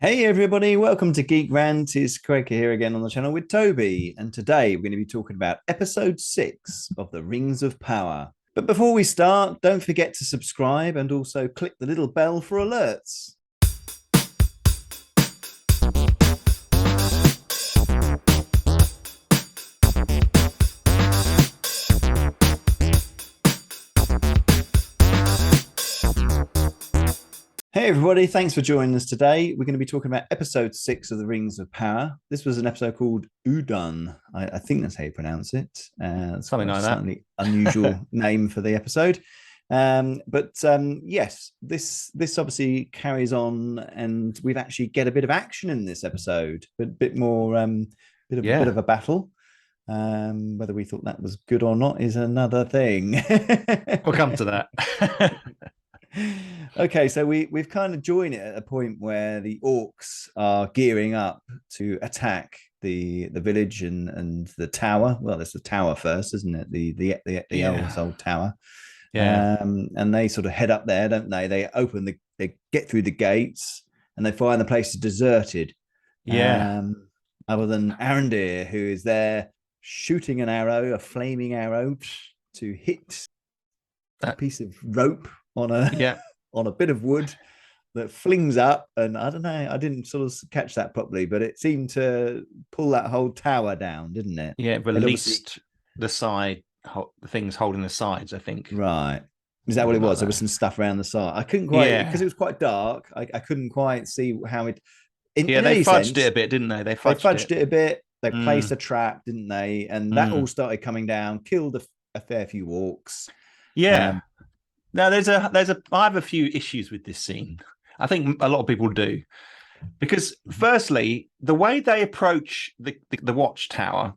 Hey everybody, welcome to Geek Rant. It's Craig here again on the channel with Toby, and today we're going to be talking about episode 6 of the Rings of Power. But before we start, don't forget to subscribe and also click the little bell for alerts. Hey everybody, thanks for joining us today. We're going to be talking about episode 6 of the Rings of Power. This was an episode called Udun. I think that's how you pronounce it. It's Something like a that. slightly unusual name for the episode. Yes, this obviously carries on, and we've actually get a bit of action in this episode, but a bit more, bit of a battle. Whether we thought that was good or not is another thing. We'll come to that. Okay, so we've kind of joined it at a point where the orcs are gearing up to attack the village and the tower. Well, it's the tower first, isn't it? The elves' old tower. Yeah. And they sort of head up there, don't they? They get through the gates, and they find the place is deserted. Yeah. Other than Arendir, who is there shooting a flaming arrow, to hit a piece of rope on Yeah. on a bit of wood that flings up, and I don't know, I didn't sort of catch that properly, but it seemed to pull that whole tower down, didn't it? Yeah. Released the things holding the sides, I think. Right. Is that what it was? There was some stuff around the side. I couldn't quite, because it was quite dark. I couldn't quite see how it. They fudged it a bit, didn't they? They fudged it a bit. They placed a trap, didn't they? And that all started coming down, killed a fair few orcs. Yeah. Now I have a few issues with this scene. I think a lot of people do, because firstly, the way they approach the watchtower,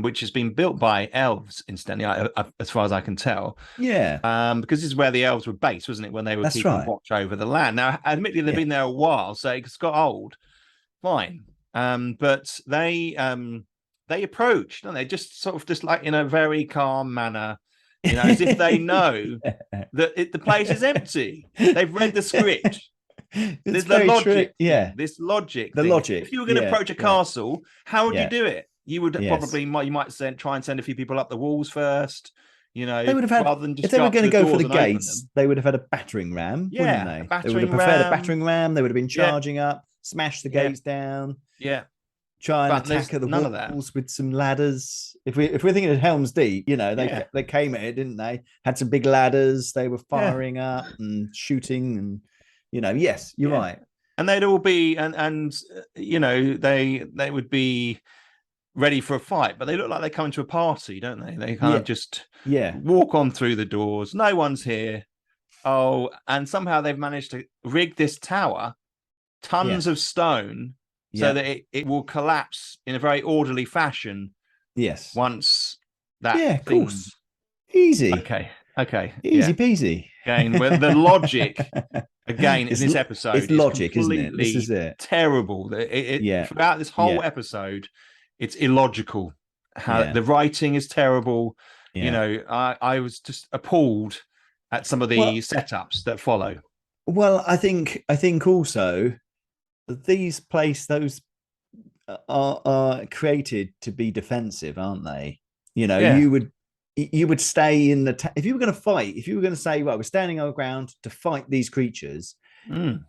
which has been built by elves, incidentally, as far as I can tell. Yeah. Because this is where the elves were based, wasn't it? When they were keeping watch over the land. Now, admittedly, they've been there a while, so it's got old. Fine. But they approach, don't they? Just like in a very calm manner, as if they know that the place is empty. They've read the script. There's the logic. This logic. The logic. If you were going to approach a castle, how would you do it? You would probably you might try and send a few people up the walls first. They would have had, rather than just if they were going to go for the gates, they would have had a battering ram, wouldn't they? They would have preferred a battering ram. They would have been charging up, smash the gates down. Yeah. Try and attack at the walls with some ladders. If we're thinking of Helm's Deep, they came at it, didn't they? Had some big ladders. They were firing up and shooting, and yes, you're right. And they'd all be and they would be ready for a fight, but they look like they come to a party, don't they? They kind of just walk on through the doors. No one's here. Oh, and somehow they've managed to rig this tower, tons of stone. So that it will collapse in a very orderly fashion. Yes. Once that. Yeah, of course. Easy. Okay. Easy peasy. Again, with the logic. Again, in this episode, it's logic, isn't it? This is it. Terrible. Throughout this whole episode, it's illogical. How the writing is terrible. I was just appalled at some of the setups that follow. Well, I think also, those are created to be defensive, aren't they? You would stay in if you were going to fight, if you were going to say, well, we're standing our ground to fight these creatures,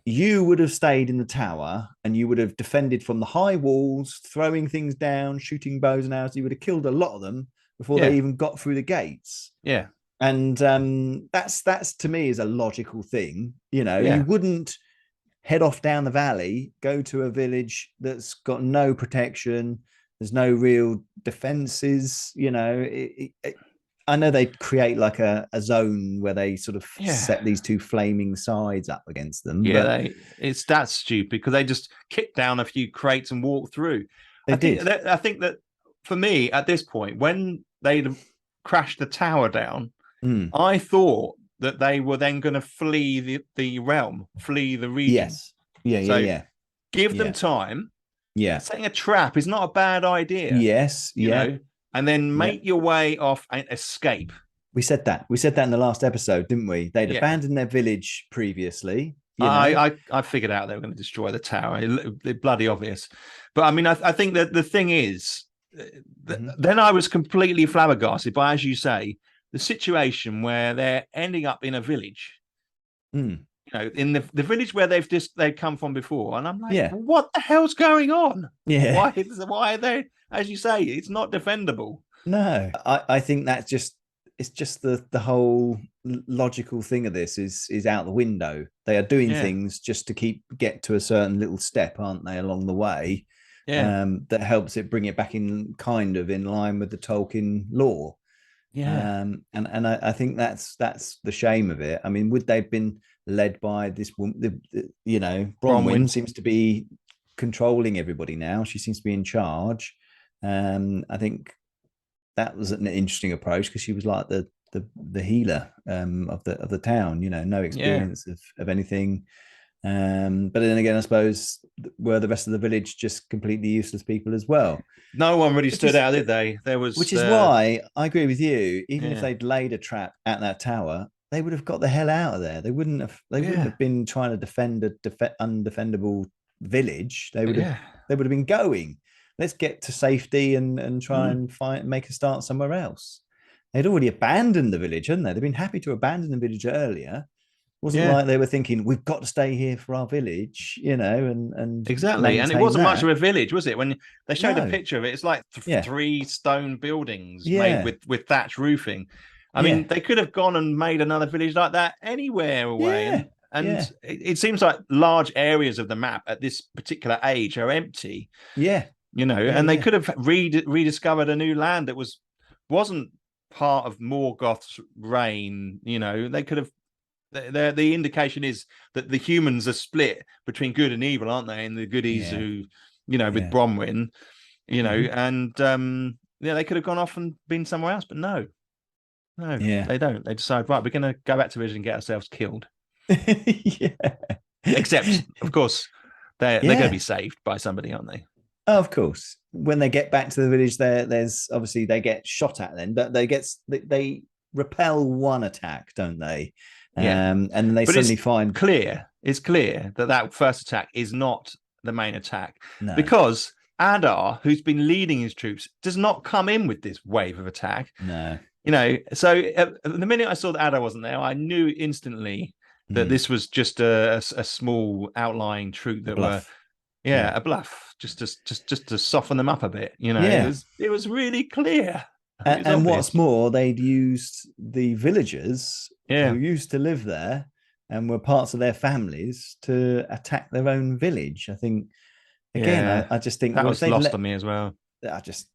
you would have stayed in the tower and you would have defended from the high walls, throwing things down, shooting bows and arrows. You would have killed a lot of them before they even got through the gates. Yeah. And that's to me is a logical thing. You wouldn't head off down the valley, go to a village that's got no protection. There's no real defenses. I know they create like a zone where they sort of set these two flaming sides up against them. Yeah, it's that stupid because they just kick down a few crates and walk through. I think that for me at this point, when they crashed the tower down, I thought that they were then going to flee the realm, flee the region. Yes. Give them time. Yeah. Setting a trap is not a bad idea. Yes. And then make your way off and escape. We said that in the last episode, didn't we? They'd abandoned their village previously. I figured out they were going to destroy the tower. It's bloody obvious. But I mean, I think that the thing is, then I was completely flabbergasted by, as you say, the situation where they're ending up in a village. In the village where they've come from before, and I'm like, what the hell's going on? Why are they? As you say, it's not defendable. No, I think it's just the whole logical thing of this is out the window. They are doing things just to get to a certain little step, aren't they, along the way? That helps it bring it back in kind of in line with the Tolkien lore. And I think that's the shame of it. I mean, would they've been led by this woman? Bronwyn seems to be controlling everybody now. She seems to be in charge. I think that was an interesting approach because she was like the healer of the town. No experience of anything. But then again, I suppose were the rest of the village just completely useless people as well? No one really stood out, did they? Which is why I agree with you. Even if they'd laid a trap at that tower, they would have got the hell out of there. They wouldn't have been trying to defend a undefendable village. They would have been going. Let's get to safety and try and make a start somewhere else. They'd already abandoned the village, hadn't they? They'd been happy to abandon the village earlier. Wasn't like they were thinking we've got to stay here for our village, and exactly. And it wasn't much of a village, was it? When they showed a picture of it, it's like 3 stone buildings made with thatch roofing. I mean, they could have gone and made another village like that anywhere away. And it seems like large areas of the map at this particular age are empty. And they could have rediscovered a new land that wasn't part of Morgoth's reign. They could have. The indication is that the humans are split between good and evil, aren't they? And the goodies who, with Bronwyn, and they could have gone off and been somewhere else, but no, they don't. They decide, right, we're going to go back to village and get ourselves killed. Except, of course, they're going to be saved by somebody, aren't they? Oh, of course. When they get back to the village, there's obviously they get shot at then, but they repel one attack, don't they? And they suddenly find it's clear that first attack is not the main attack, because Adar, who's been leading his troops, does not come in with this wave of attack. So the minute I saw that Adar wasn't there, I knew instantly that this was just a small outlying troop that were a bluff, just to soften them up a bit. It was really clear. And what's more, they'd used the villagers who used to live there and were parts of their families to attack their own village. I think, again, I just think that was lost on me as well. I just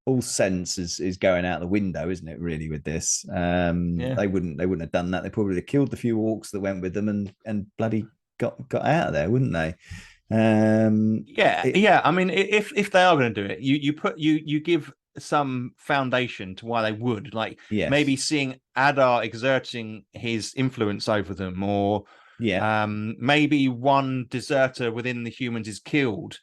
all sense is going out the window, isn't it? Really, with this, they wouldn't have done that. They probably have killed the few orcs that went with them and bloody got out of there, wouldn't they? I mean, if they are going to do it, you give some foundation to why they would, like maybe seeing Adar exerting his influence over them, or maybe one deserter within the humans is killed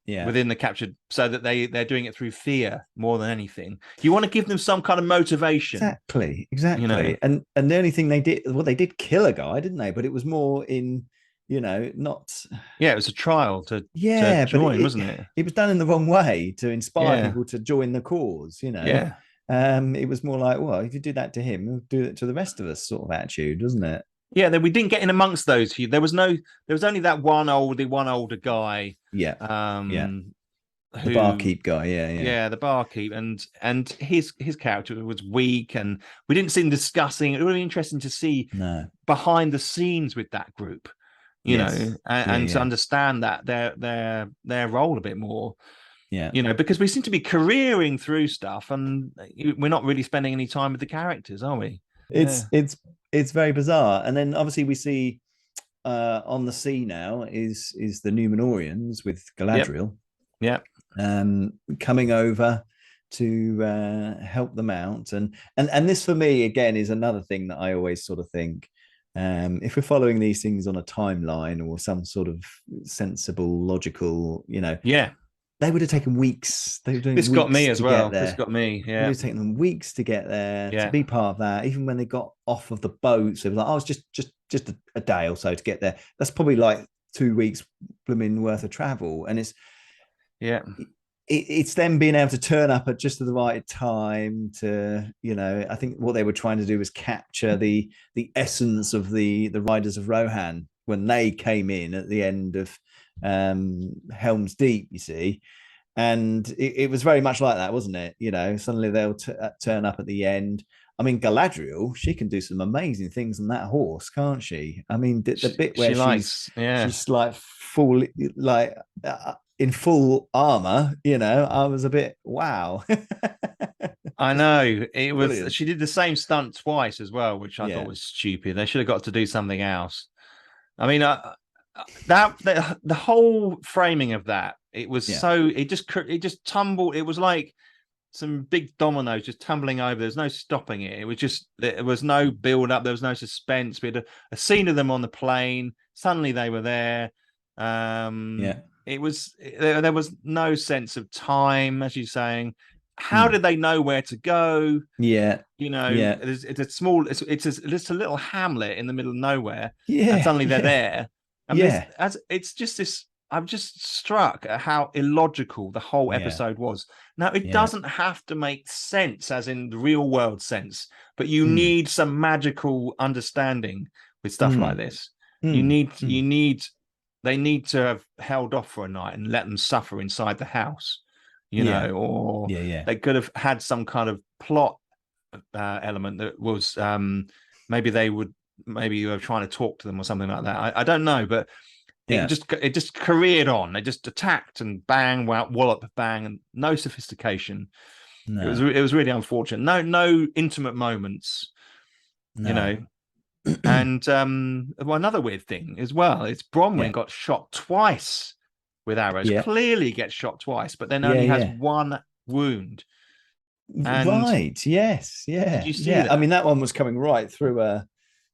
within the captured, so that they're doing it through fear more than anything. You want to give them some kind of motivation. Exactly. And the only thing they did kill a guy, didn't they? But it was more in not. It was a trial to join, wasn't it? It was done in the wrong way to inspire people to join the cause. It was more like, well, if you do that to him, we'll do it to the rest of us, sort of attitude, wasn't it? Then we didn't get in amongst those. There was only that one older guy. The barkeep guy, the barkeep, and his character was weak, and we didn't see him discussing. It was really interesting to see behind the scenes with that group. And to understand that their role a bit more, because we seem to be careering through stuff, and we're not really spending any time with the characters, are we? It's very bizarre. And then obviously we see on the sea now is the Númenóreans with Galadriel, coming over to help them out, and this for me again is another thing that I always sort of think. If we're following these things on a timeline or some sort of sensible, logical, they would have taken weeks. They were doing this got me as well. This got me. Yeah, it would have taken them weeks to get there, yeah. to be part of that. Even when they got off of the boats, it was like, oh, it's just a day or so to get there. That's probably like 2 weeks blooming worth of travel, and it's them being able to turn up at just the right time to, I think what they were trying to do was capture the essence of the Riders of Rohan when they came in at the end of Helm's Deep, you see. And it was very much like that, wasn't it? Suddenly they'll turn up at the end. I mean, Galadriel, she can do some amazing things on that horse, can't she? I mean, the bit where she's like full, like in full armor, I was a bit wow. I know it was. Brilliant. She did the same stunt twice as well, which I thought was stupid. They should have got to do something else. I mean, the whole framing of that, it was it just tumbled. It was like some big dominoes just tumbling over. There's no stopping it. It was just, there was no build up. There was no suspense. We had a scene of them on the plane. Suddenly they were there. It was, there was no sense of time, as you're saying. How did they know where to go? It's a small, it's a little hamlet in the middle of nowhere. And suddenly they're there. And it's just this, I'm just struck at how illogical the whole episode was. Now, it doesn't have to make sense, as in the real world sense, but you need some magical understanding with stuff like this. They need to have held off for a night and let them suffer inside the house, or they could have had some kind of plot element that was maybe you were trying to talk to them or something like that. I don't know, but it just careered on. They just attacked and bang, wallop, bang, and no sophistication. No. It was really unfortunate. No intimate moments, And another weird thing as well is Bronwyn got shot twice with arrows. Clearly gets shot twice, but then only has one wound. And right? Yes. Yeah. Did you see that? I mean, that one was coming right through a.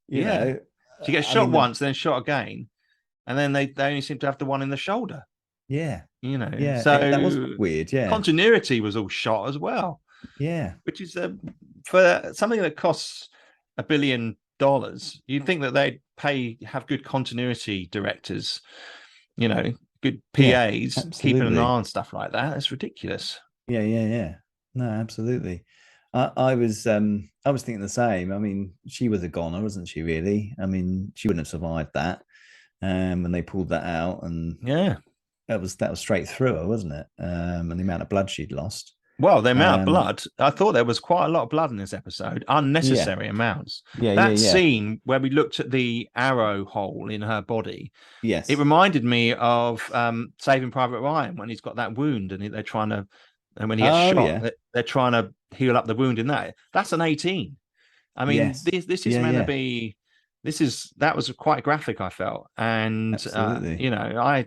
She gets shot once, then shot again. And then they only seem to have the one in the shoulder. Yeah. So that was weird. Yeah. Continuity was all shot as well. Yeah. Which is for something that costs $1 billion, you'd think that they'd have good continuity directors, good PAs, keeping an eye on stuff like that. It's ridiculous. Yeah. No, absolutely. I was thinking the same. I mean, she was a goner, wasn't she, really? I mean, she wouldn't have survived that. When they pulled that out, and that was straight through her, wasn't it? And the amount of blood she'd lost. Well, the amount of blood, I thought there was quite a lot of blood in this episode, unnecessary amounts. That scene where we looked at the arrow hole in her body, it reminded me of Saving Private Ryan when he's got that wound and they're trying to, and when he gets shot, they're trying to heal up the wound in that. That's an 18. I mean, this is meant to be. That was quite graphic, I felt, and I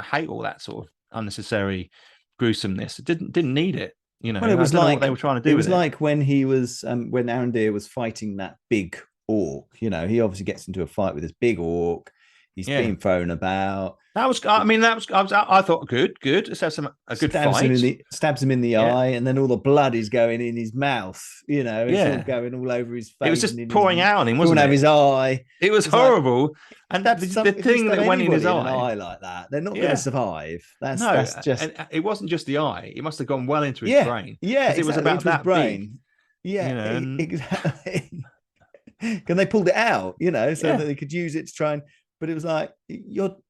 hate all that sort of unnecessary gruesomeness. It didn't need it. Well, it was like what they were trying to do. It was like when he was when Arondir was fighting that big orc. He obviously gets into a fight with this big orc. He's being thrown about. I thought good. Let's have a good fight. Stabs him in the eye, and then all the blood is going in his mouth. It's all going all over his face. It was just pouring out on him, wasn't it? Out of his eye. It was horrible. And the thing that went in his eye like that, they're not going to survive. That's just. And it wasn't just the eye; it must have gone well into his brain. Yeah, it was about that brain. Big, exactly. Can they pulled it out? So that they could use it to try and. But it was like,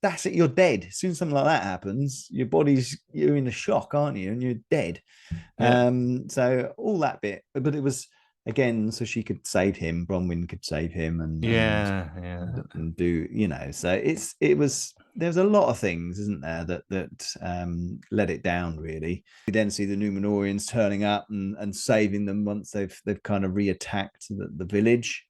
that's it, you're dead. As soon as something like that happens, you're in a shock, aren't you? And you're dead. So all that bit, but it was again, so she could save him, Bronwyn could save him, and do, so there's a lot of things, isn't there, that let it down really. We then see the Númenóreans turning up and saving them once they've kind of reattacked the village.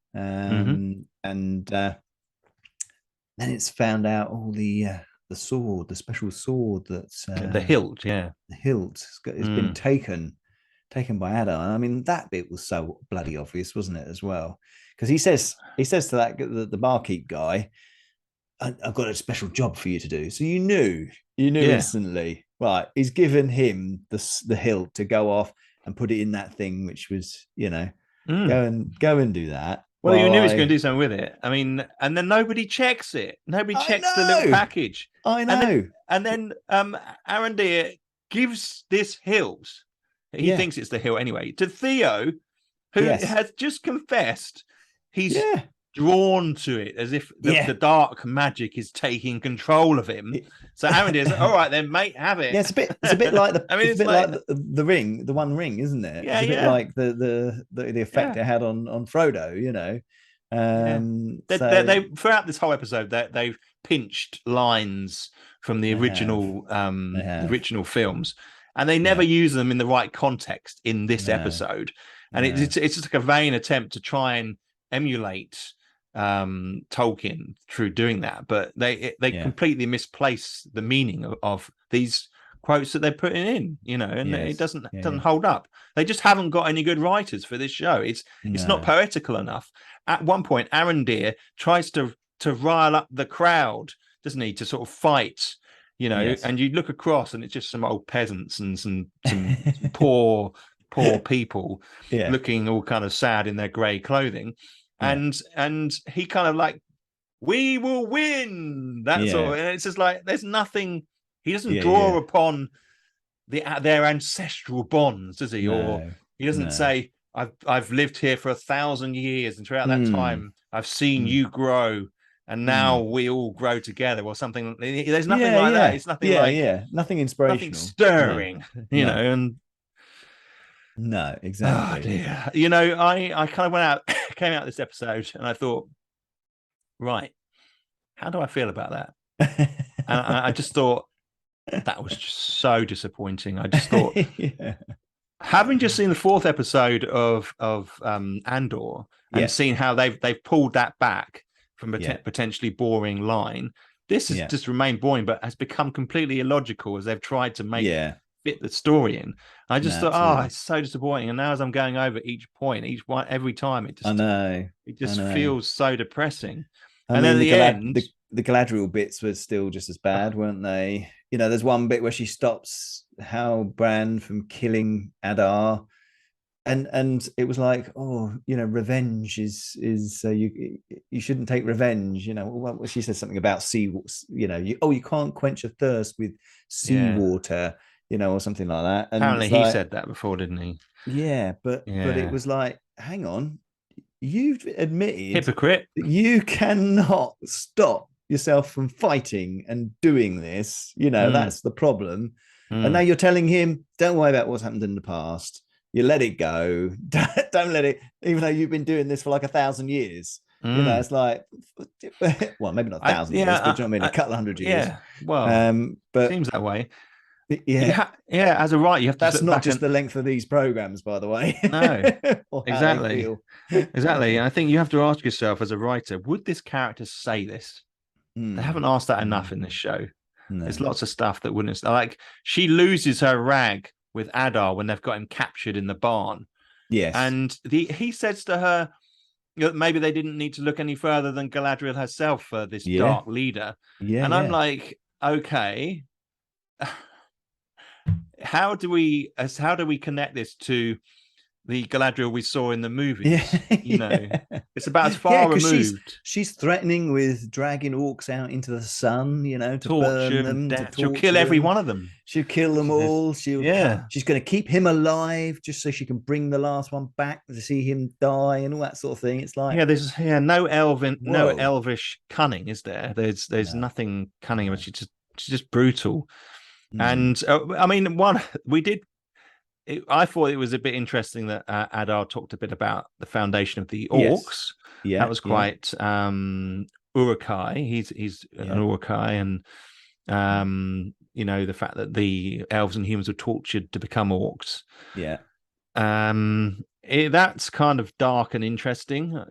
Then it's found out all the sword, the special sword that's the hilt, the hilt has been taken by Adar. I mean, that bit was so bloody obvious, wasn't it, as well? Because he says to that the barkeep guy, "I've got a special job for you to do." So you knew instantly right, he's given him the hilt to go off and put it in that thing, which was, go and do that. Well, you knew he was going to do something with it. I mean, and then nobody checks it. Nobody checks the little package. I know. And then Arondir gives this hilt. He thinks it's the hilt anyway, to Theo, who has just confessed he's drawn to it as if the dark magic is taking control of him. So Arondir's like, all right then, mate, have it. Yeah, it's a bit like the it's a bit like the ring, the One Ring, isn't it? Yeah, it's a bit like the effect it had on Frodo, They throughout this whole episode they've pinched lines from the original films, and they never use them in the right context in this episode. And it's just like a vain attempt to try and emulate Tolkien through doing that, but they completely misplace the meaning of these quotes that they're putting in, and it doesn't hold up. They just haven't got any good writers for this show. It's not poetical enough. At one point, Arondir tries to rile up the crowd, doesn't he, to sort of fight, and you look across and it's just some old peasants and some poor people looking all kind of sad in their grey clothing. And he kind of like, we will win. That's all. And it's just like there's nothing. He doesn't draw upon their ancestral bonds, does he? Or he doesn't say, I've lived here for 1,000 years, and throughout that time I've seen you grow, and now we all grow together, or something. There's nothing like that. It's nothing nothing inspirational, nothing stirring, and. No, exactly. Oh, dear. I kind of came out this episode and I thought, right, how do I feel about that? And I just thought that was just so disappointing. I just thought, having just seen the 4th episode of Andor and seen how they've pulled that back from a potentially boring line, this has just remained boring, but has become completely illogical as they've tried to make fit the story in. I just thought, it's so disappointing. And now as I'm going over each point, every time, it just feels so depressing. And then the Galadriel bits were still just as bad, weren't they? There's one bit where she stops Halbrand from killing Adar, and it was like, revenge is you shouldn't take revenge. Well, she said something about sea. You can't quench a thirst with seawater. Or something like that. And apparently he said that before, didn't he? Yeah, but it was like, hang on, you've admitted, hypocrite, that you cannot stop yourself from fighting and doing this. That's the problem. And now you're telling him, don't worry about what's happened in the past. You let it go. Don't let it, even though you've been doing this for like 1,000 years. It's like, well, maybe not 1,000 years, but you know what I mean, a couple of hundred years. Yeah, well, but seems that way. As a writer, you have to. That's not just the length of these programs, by the way. No, exactly. And I think you have to ask yourself as a writer, would this character say this? They haven't asked that enough in this show. There's lots of stuff that wouldn't. Like, she loses her rag with Adar when they've got him captured in the barn. Yes, and he says to her, maybe they didn't need to look any further than Galadriel herself for this dark leader. And I'm like, okay. How do we connect this to the Galadriel we saw in the movies? It's about as far removed. She's threatening with dragging orcs out into the sun, to burn them. She'll kill every one of them. She'll kill them all. She's going to keep him alive just so she can bring the last one back to see him die and all that sort of thing. It's like, there's no elvish cunning, is there? There's nothing cunning, but she's just brutal. And I mean, I thought it was a bit interesting that Adar talked a bit about the foundation of the orcs. That was quite Uruk-hai. He's an Uruk-hai, and the fact that the elves and humans were tortured to become orcs. That's kind of dark and interesting.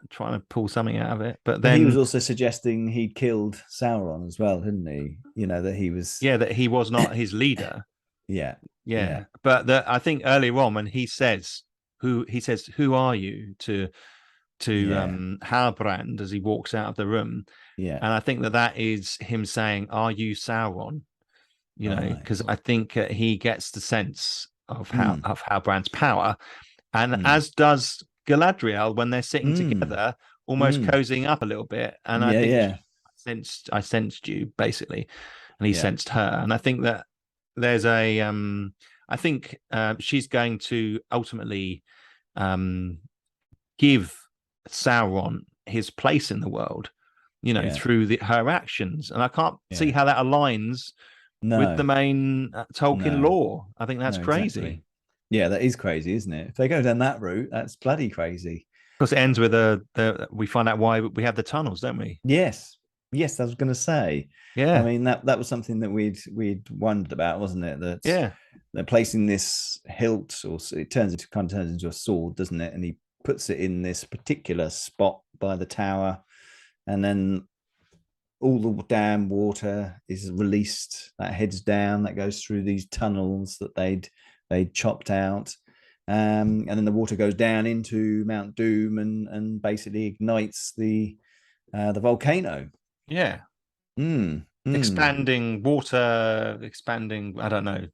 Trying to pull something out of it, but then he was also suggesting he'd killed Sauron as well, didn't he? That he was that he was not his leader. But I think earlier on when he says who are you to Halbrand as he walks out of the room, and I think that is him saying, are you Sauron? you know, because I think he gets the sense of how Bran's power, and as does Galadriel when they're sitting together, almost cozying up a little bit. And I think I sensed you basically, and he sensed her, and I think that there's a I think she's going to ultimately give Sauron his place in the world, you know, through her actions, and I can't see how that aligns with the main Tolkien lore. I think that's crazy. Exactly. Yeah, that is crazy, isn't it? If they go down that route, that's bloody crazy. Because it ends with we find out why we have the tunnels, don't we? Yes, I was going to say. Yeah, I mean that was something that we'd wondered about, wasn't it? That they're placing this hilt, or it turns into a sword, doesn't it? And he puts it in this particular spot by the tower, and then all the damn water is released that heads down, that goes through these tunnels that they'd chopped out, and then the water goes down into Mount Doom and basically ignites the volcano. Yeah. Expanding water, expanding. I don't know.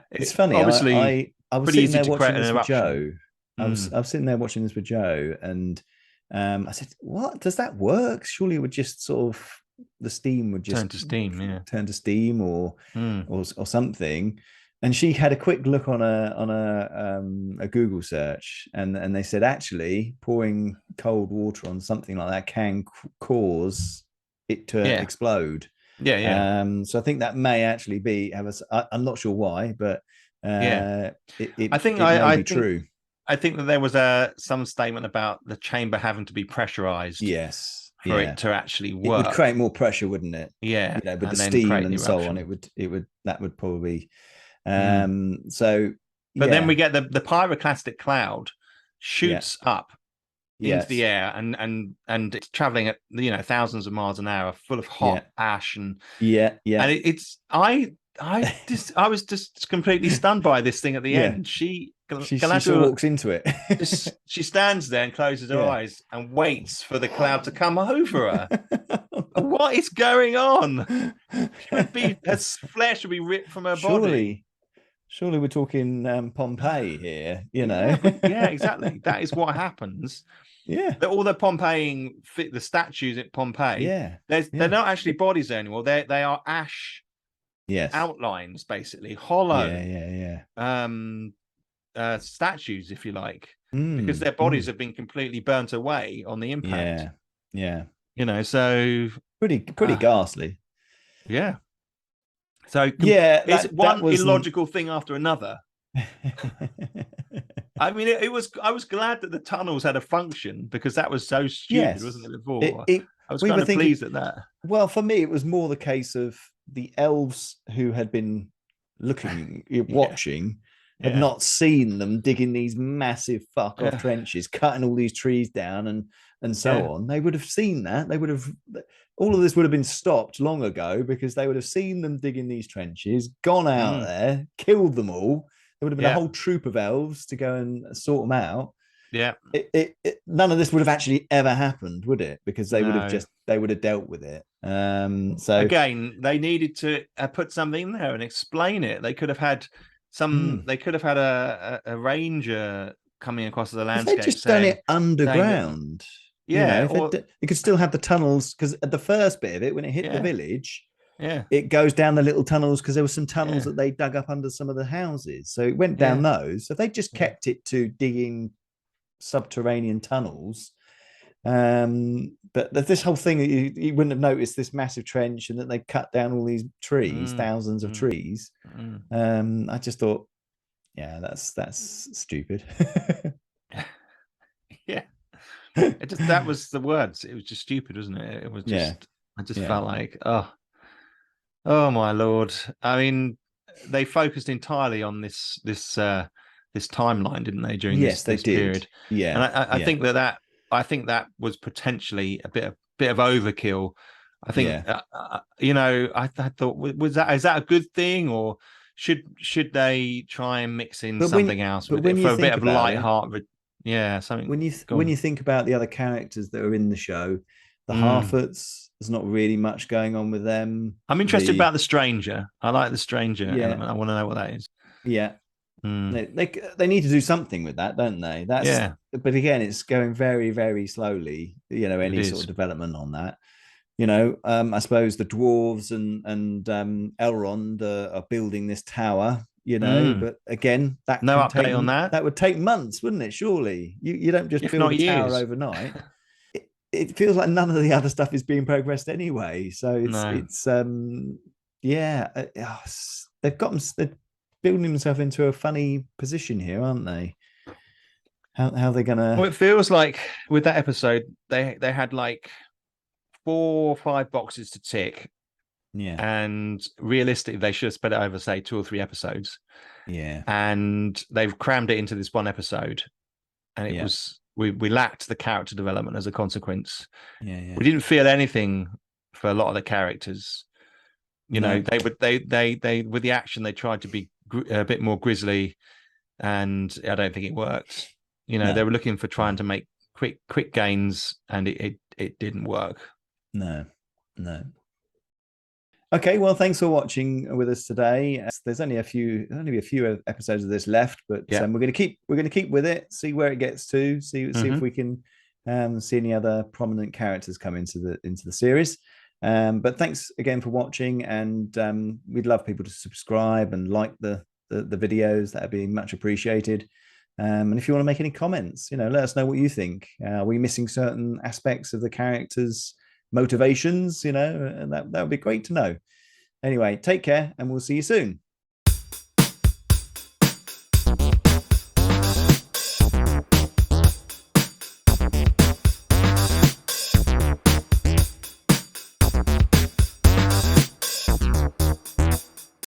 It's funny. Obviously, I was sitting there watching this with Joe. I was sitting there watching this with Joe, and I said, "What does that work? Surely it would just sort of the steam would just turn to steam, or something." And she had a quick look on a Google search, and they said actually pouring cold water on something like that can cause it to explode. So I think that may actually I'm not sure why, but it may be true. I think that there was some statement about the chamber having to be pressurized. Yes. For it to actually work. It would create more pressure, wouldn't it? Yeah. You know, with the steam and so on, that would probably so but then we get the pyroclastic cloud shoots up into the air and it's traveling at, you know, thousands of miles an hour, full of hot ash and and I was just completely stunned by this thing at the end. She walks into it. She stands there and closes her eyes and waits for the cloud to come over her. What is going on? Her flesh would be ripped from her body. Surely we're talking Pompeii here, you know? Yeah, exactly. That is what happens. Yeah. All the Pompeian, the statues at Pompeii, they're not actually bodies anymore. They are ash outlines, basically, hollow statues, if you like, because their bodies have been completely burnt away on the impact. Yeah. You know, so pretty ghastly. Yeah. So it's one illogical thing after another. I mean, I was glad that the tunnels had a function, because that was so stupid, wasn't it? Before I was kind of pleased at that. Well, for me, it was more the case of the elves who had been watching, had not seen them digging these massive fuck off trenches, cutting all these trees down and so on. They would have seen that. They would have, all of this would have been stopped long ago, because they would have seen them digging these trenches, gone out there, killed them all. There would have been a whole troop of elves to go and sort them out. Yeah. None of this would have actually ever happened, would it? Because they would have dealt with it. So again, they needed to put something in there and explain it. They could have had they could have had a ranger coming across the landscape. They just done it underground. They could still have the tunnels, because at the first bit of it, when it hit the village, it goes down the little tunnels, because there were some tunnels that they dug up under some of the houses, so it went down those. So if they just kept it to digging subterranean tunnels, but this whole thing, you wouldn't have noticed this massive trench, and that they cut down all these trees, thousands of trees. I just thought, that's stupid. That was the words. It was just stupid, wasn't it? It was just I just felt like, oh my lord. I mean, they focused entirely on this timeline, didn't they, during this period? And I think that was potentially a bit of overkill. I think I thought, is that a good thing, or should they try and mix in something else with it for a bit of light-hearted? Something. When you think about the other characters that are in the show, the Harfoots, There's not really much going on with them. I'm interested about the stranger. I like the stranger element. I want to know what that is. Yeah. They need to do something with that, don't they? But again, it's going very, very slowly, any sort of development on that. I suppose the dwarves and Elrond are building this tower, but again, that no update on that. That would take months, wouldn't it? Surely you don't just build a tower overnight. It feels like none of the other stuff is being progressed anyway. So they're building themselves into a funny position here, aren't they? How they're gonna? Well, it feels like with that episode, they had like 4 or 5 boxes to tick. Yeah. And realistically, they should have spread it over, say, 2 or 3 episodes. Yeah. And they've crammed it into this one episode. And it was we lacked the character development as a consequence. Yeah. We didn't feel anything for a lot of the characters. They with the action, they tried to be a bit more grisly, and I don't think it worked. They were looking for trying to make quick gains, and it didn't work. No. Okay, well, thanks for watching with us today. There's only a few episodes of this left, but we're going to keep with it, see where it gets to, see if we can see any other prominent characters come into the series. But thanks again for watching, and we'd love people to subscribe and like the videos. That'd be much appreciated. And if you want to make any comments, let us know what you think. Are we missing certain aspects of the characters' motivations? And that would be great to know. Anyway, take care, and we'll see you soon.